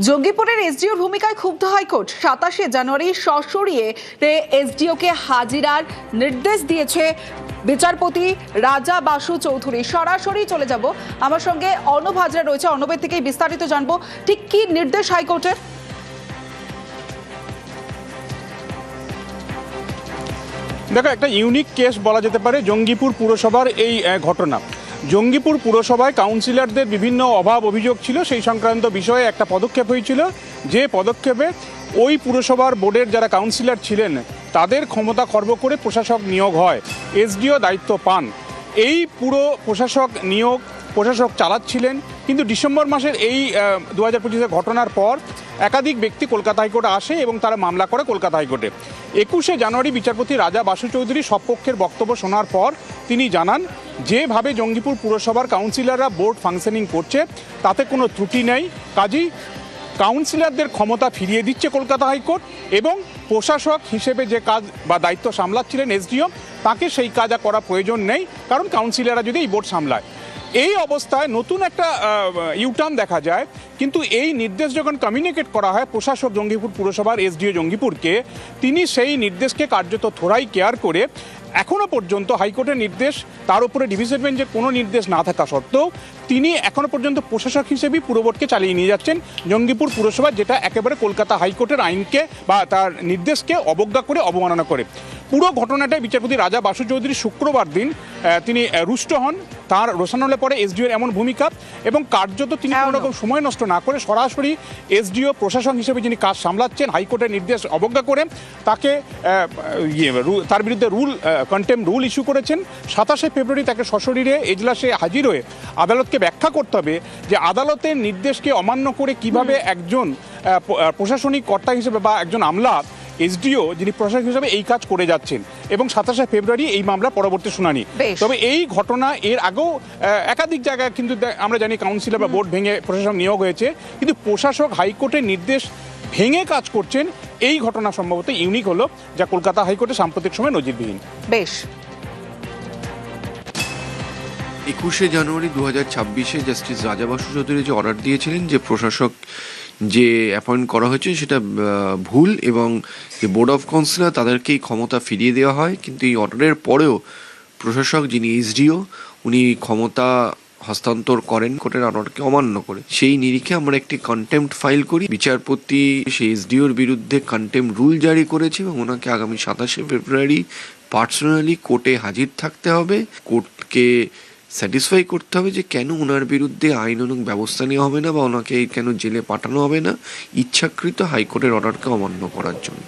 জঙ্গিপুরের এসডিওর ভূমিকায় ক্ষুব্ধ হাইকোর্ট। 27শে জানুয়ারি সশরীরে এসডিওকে হাজিরার নির্দেশ দিয়েছে বিচারপতি রাজা বাসু চৌধুরী। সরাসরি চলে যাব, আমার সঙ্গে অর্ণব হাজরা রয়েছে, অর্ণবের থেকেই বিস্তারিত জানবো ঠিক কি নির্দেশ হাইকোর্টের। দেখো, একটা ইউনিক কেস বলা যেতে পারে জঙ্গিপুর পুরসভার এই ঘটনা। জঙ্গিপুর পুরসভায় কাউন্সিলরদের বিভিন্ন অভাব অভিযোগ ছিল, সেই সংক্রান্ত বিষয়ে একটা পদক্ষেপ হয়েছিল, যে পদক্ষেপে ওই পুরসভার বোর্ডের যারা কাউন্সিলর ছিলেন তাদের ক্ষমতা খর্ব করে প্রশাসক নিয়োগ হয়, এসডিও দায়িত্ব পান। এই পুরো প্রশাসক চালাচ্ছিলেন, কিন্তু ডিসেম্বর মাসের এই 2025 ঘটনার পর একাধিক ব্যক্তি কলকাতা হাইকোর্টে আসে এবং তারা মামলা করে কলকাতা হাইকোর্টে। 21শে জানুয়ারি বিচারপতি রাজা বাসু চৌধুরী সপক্ষের বক্তব্য শোনার পর তিনি জানান, যেভাবে জঙ্গিপুর পুরসভার কাউন্সিলররা বোর্ড ফাংশনিং করছে তাতে কোনো ত্রুটি নেই, কাজেই কাউন্সিলরদের ক্ষমতা ফিরিয়ে দিচ্ছে কলকাতা হাইকোর্ট, এবং প্রশাসক হিসেবে যে কাজ বা দায়িত্ব সামলাচ্ছিলেন এসডিও, তাকে সেই কাজ আর করা প্রয়োজন নেই, কারণ কাউন্সিলররা যদি এই বোর্ড সামলায়। এই অবস্থায় নতুন একটা ইউটার্ন দেখা যায়, কিন্তু এই নির্দেশ যখন কমিউনিকেট করা হয় প্রশাসক জঙ্গিপুর পুরসভার এসডিও জঙ্গিপুরকে, তিনি সেই নির্দেশকে কার্যত থোড়াই কেয়ার করে এখনও পর্যন্ত হাইকোর্টের নির্দেশ, তার উপরে ডিভিশন বেঞ্চের কোনো নির্দেশ না থাকা সত্ত্বেও তিনি এখনও পর্যন্ত প্রশাসক হিসেবেই পুরো বোর্ডকে চালিয়ে নিয়ে যাচ্ছেন জঙ্গিপুর পুরসভা, যেটা একেবারে কলকাতা হাইকোর্টের আইনকে বা তার নির্দেশকে অবজ্ঞা করে, অবমাননা করে। পুরো ঘটনাটাই বিচারপতি রাজা বাসু চৌধুরী শুক্রবার দিন তিনি রুষ্ট হন, তার রোশানলে পড়ে এসডিওর এমন ভূমিকা, এবং কার্যত তিনি কোনো রকম সময় নষ্ট না করে সরাসরি এসডিও প্রশাসন হিসেবে যিনি কাজ সামলাচ্ছেন হাইকোর্টের নির্দেশ অবজ্ঞা করে তাকে তার বিরুদ্ধে কন্টেম্প রুল ইস্যু করেছেন। 27শে ফেব্রুয়ারি তাকে সশরীরে এজলাসে হাজির হয়ে আদালতকে ব্যাখ্যা করতে হবে যে আদালতের নির্দেশকে অমান্য করে কিভাবে একজন প্রশাসনিক কর্তা হিসেবে বা একজন আমলা এসডিও যিনি প্রশাসক হিসেবে এই কাজ করে যাচ্ছেন, এবং 27শে ফেব্রুয়ারি এই মামলা পরবর্তী শুনানি। তবে এই ঘটনা এর আগেও একাধিক জায়গায় কিন্তু আমরা জানি কাউন্সিলর বা বোর্ড ভেঙে প্রশাসক নিয়োগ হয়েছে, কিন্তু প্রশাসক হাইকোর্টের নির্দেশ ভেঙে কাজ করছেন, এই ঘটনা সম্ভবত ইউনিক হলো, যা কলকাতা হাইকোর্টে সাম্প্রতিক সময় নজিরবিহীন। বেশ। 21শে জানুয়ারি 2026 জাস্টিস রাজা বাসু চৌধুরী যে অর্ডার দিয়েছিলেন যে প্রশাসক যে অ্যাপয়েন্ট করা হয়েছে সেটা ভুল, এবং যে বোর্ড অফ কাউন্সিলর তাদেরকেই ক্ষমতা ফিরিয়ে দেওয়া হয়, কিন্তু এই অর্ডারের পরেও প্রশাসক যিনি এসডিও উনি ক্ষমতা হস্তান্তর করেন কোর্টের অর্ডারকে অমান্য করে। সেই নিরিখে আমরা একটি কন্টেম্পট ফাইল করি, বিচারপতি সেই এসডিওর বিরুদ্ধে কন্টেম্পট রুল জারি করেছে এবং ওনাকে আগামী 27শে ফেব্রুয়ারি পার্সোনালি কোর্টে হাজির থাকতে হবে, কোর্টকে স্যাটিসফাই করতে হবে যে কেন ওনার বিরুদ্ধে আইনানুগ ব্যবস্থা নেওয়া হবে না বা ওনাকে কেন জেলে পাঠানো হবে না ইচ্ছাকৃত হাইকোর্টের অর্ডারকে অমান্য করার জন্য।